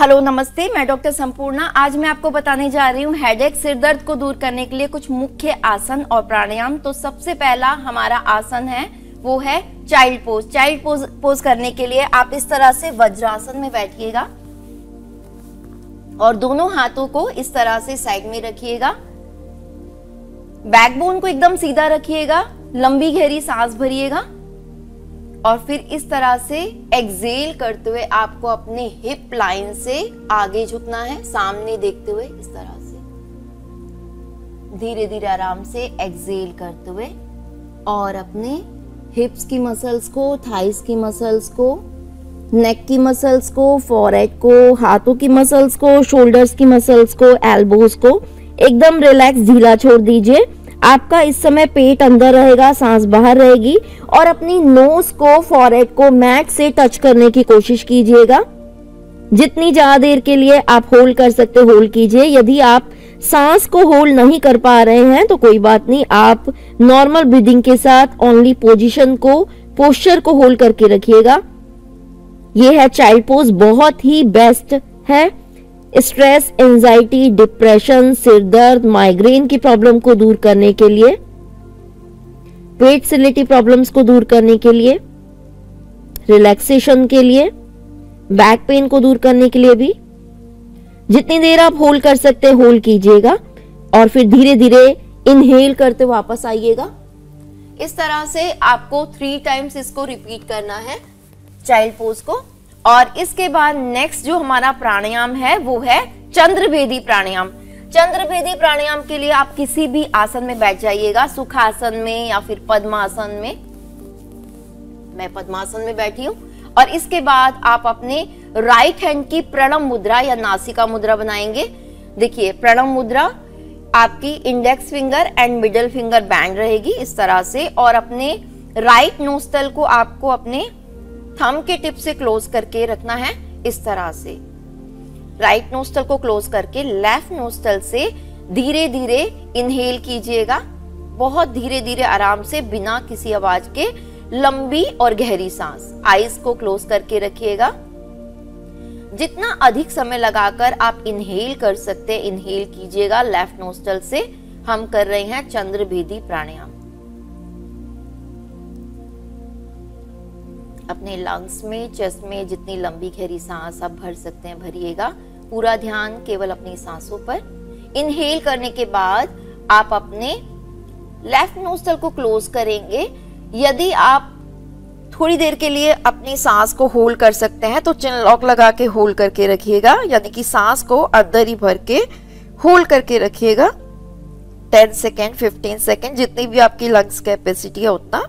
Hello नमस्ते, मैं doctor Sampurna. आज मैं आपको बताने जा रही हूँ हेडेक, सिर दर्द को दूर करने के लिए कुछ मुख्य आसन और प्राणायाम। तो सबसे पहला हमारा आसन है वो है चाइल्ड पोज। चाइल्ड पोज करने के लिए आप इस तरह से वज्रासन में बैठिएगा और दोनों हाथों को इस तरह से साइड में रखिएगा। बैकबोन को एकदम सीधा रखिएगा, लंबी गहरी सांस भरिएगा और फिर इस तरह से एक्सेल करते हुए आपको अपने हिप लाइन से आगे झुकना है, सामने देखते हुए इस तरह से धीरे धीरे आराम से एक्सेल करते हुए और अपने हिप्स की मसल्स को, थाइस की मसल्स को, नेक की मसल्स को, फोरहेड को, हाथों की मसल्स को, शोल्डर्स की मसल्स को, एल्बोज को एकदम रिलैक्स ढीला छोड़ दीजिए। आपका इस समय पेट अंदर रहेगा, सांस बाहर रहेगी और अपनी नोज को, फोरहेड को मैट से टच करने की कोशिश कीजिएगा। जितनी ज्यादा देर के लिए आप होल्ड कर सकते होल्ड कीजिए। यदि आप सांस को होल्ड नहीं कर पा रहे हैं तो कोई बात नहीं, आप नॉर्मल ब्रीदिंग के साथ ओनली पोस्चर को होल्ड करके रखिएगा। ये है चाइल्ड पोज, बहुत ही बेस्ट है स्ट्रेस, एंजाइटी, डिप्रेशन, सिर दर्द, माइग्रेन की प्रॉब्लम को दूर करने के लिए, पेट से रिलेटेड प्रॉब्लम्स को दूर करने के लिए, रिलैक्सेशन के लिए, बैक पेन को दूर करने के लिए भी। जितनी देर आप होल्ड कर सकते हैं होल्ड कीजिएगा और फिर धीरे धीरे इनहेल करते वापस आइएगा। इस तरह से आपको 3 टाइम्स इसको रिपीट करना है चाइल्ड पोज को। और इसके बाद नेक्स्ट जो हमारा प्राणायाम है वो है चंद्रभेदी प्राणायाम। चंद्रभेदी प्राणायाम के लिए आप किसी भी आसन में बैठ जाइएगा, सुखासन में या फिर पद्मासन में। मैं पद्मासन में बैठी हूँ। और इसके बाद आप अपने राइट हैंड की प्रणव मुद्रा या नासिका मुद्रा बनाएंगे। देखिए, प्रणव मुद्रा आपकी index finger and middle finger band रहेगी इस तरह से और अपने राइट नोस्टल को आपको अपने थंब के टिप से क्लोज करके रखना है इस तरह से। राइट नोस्टल को क्लोज करके लेफ्ट नोस्टल से धीरे धीरे इनहेल कीजिएगा, बहुत धीरे धीरे आराम से बिना किसी आवाज के लंबी और गहरी सांस। आईज को क्लोज करके रखिएगा। जितना अधिक समय लगाकर आप इनहेल कर सकते इनहेल कीजिएगा लेफ्ट नोस्टल से। हम कर रहे हैं चंद्रभेदी प्राणायाम। अपने लंग्स में, चेस्ट में जितनी लंबी गहरी सांस आप भर सकते हैं भरिएगा। पूरा ध्यान केवल अपनी सांसों पर। इनहेल करने के बाद आप अपने लेफ्ट नोस्ट्रल को क्लोज करेंगे। यदि आप थोड़ी देर के लिए अपनी सांस को होल्ड कर सकते हैं तो चिन लॉक लगा के होल्ड करके रखिएगा, यानी कि सांस को अंदर ही भर के होल्ड करके रखिएगा 10 सेकेंड, 15 सेकेंड, जितनी भी आपकी लंग्स कैपेसिटी है उतना।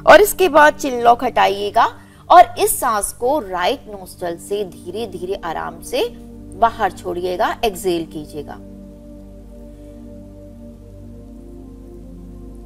और इसके बाद चिन लॉक हटाइएगा और इस सांस को राइट नोस्ट्रल से धीरे धीरे आराम से बाहर छोड़िएगा, एक्सेल कीजिएगा।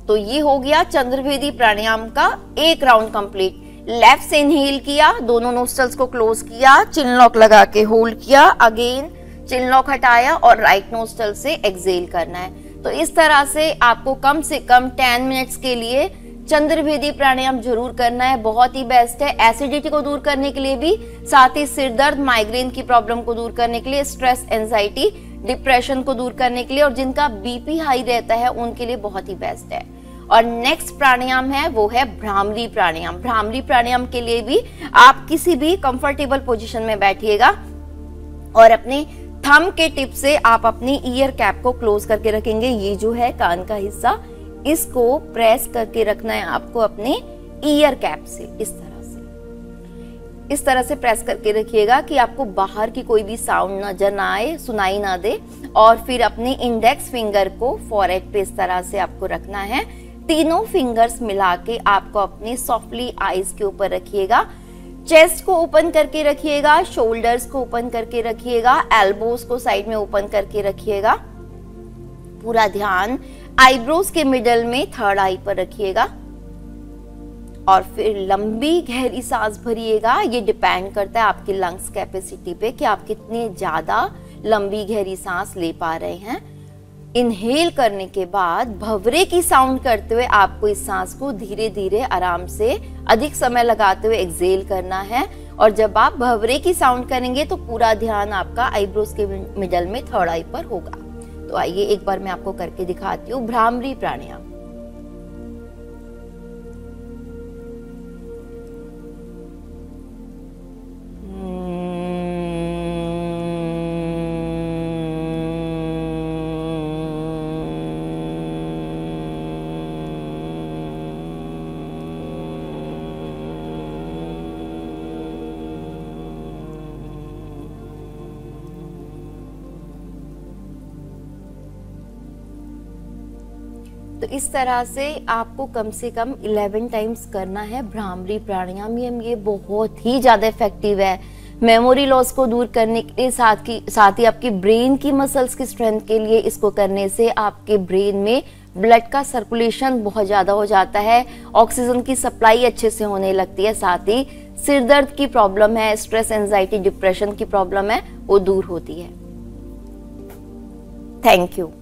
तो ये हो गया चंद्रभेदी प्राणायाम का एक राउंड कंप्लीट। लेफ्ट से इनहेल किया, दोनों नोस्ट्रल्स को क्लोज किया, चिन लॉक लगा के होल्ड किया, अगेन चिन लॉक हटाया और राइट नोस्ट्रल से एक्सेल करना है। तो इस तरह से आपको कम से कम 10 मिनट्स के लिए चंद्रभेदी प्राणायाम जरूर करना है। बहुत ही बेस्ट है एसिडिटी को दूर करने के लिए भी, साथ ही सिर दर्द, माइग्रेन की प्रॉब्लम को दूर करने के लिए, स्ट्रेस, एंजाइटी, डिप्रेशन को दूर करने के लिए और जिनका बीपी हाई रहता है उनके लिए बहुत ही बेस्ट है। और नेक्स्ट प्राणायाम है वो है भ्रामरी प्राणायाम। भ्रामरी प्राणायाम के लिए भी आप किसी भी कंफर्टेबल पोजीशन में बैठिएगा और अपने थंब के टिप से आप अपनी ईयर कैप को क्लोज करके रखेंगे। ये जो है कान का हिस्सा, इसको प्रेस करके रखना है आपको अपने ईयर कैप से इस तरह से प्रेस करके रखिएगा कि आपको बाहर की कोई भी साउंड नजर ना आए, सुनाई ना दे। और फिर अपने इंडेक्स फिंगर को फोरहेड पे इस तरह से आपको रखना है। तीनों फिंगर्स मिला के आपको अपने सॉफ्टली आईज के ऊपर रखिएगा। चेस्ट को ओपन करके रखिएगा, शोल्डर्स को ओपन करके रखिएगा, एल्बोज को साइड में ओपन करके रखिएगा। पूरा ध्यान आईब्रोज के मिडल में थर्ड आई पर रखिएगा और फिर लंबी गहरी सांस भरिएगा। ये डिपेंड करता है आपकी लंग्स कैपेसिटी पे कि आप कितनी ज्यादा लंबी गहरी सांस ले पा रहे हैं। इनहेल करने के बाद भंवरे की साउंड करते हुए आपको इस सांस को धीरे धीरे आराम से अधिक समय लगाते हुए एक्सेल करना है और जब आप भंवरे की साउंड करेंगे तो पूरा ध्यान आपका आईब्रोज के मिडल में थर्ड आई पर होगा। तो आइए एक बार मैं आपको करके दिखाती हूँ भ्रामरी प्राणायाम। तो इस तरह से आपको कम से कम 11 टाइम्स करना है भ्रामरी प्राणायाम। ये बहुत ही ज्यादा इफेक्टिव है मेमोरी लॉस को दूर करने के लिए, साथ ही आपकी ब्रेन की मसल्स की स्ट्रेंथ के लिए। इसको करने से आपके ब्रेन में ब्लड का सर्कुलेशन बहुत ज्यादा हो जाता है, ऑक्सीजन की सप्लाई अच्छे से होने लगती है, साथ ही सिर दर्द की प्रॉब्लम है, स्ट्रेस, एंजाइटी, डिप्रेशन की प्रॉब्लम है, वो दूर होती है। Thank you.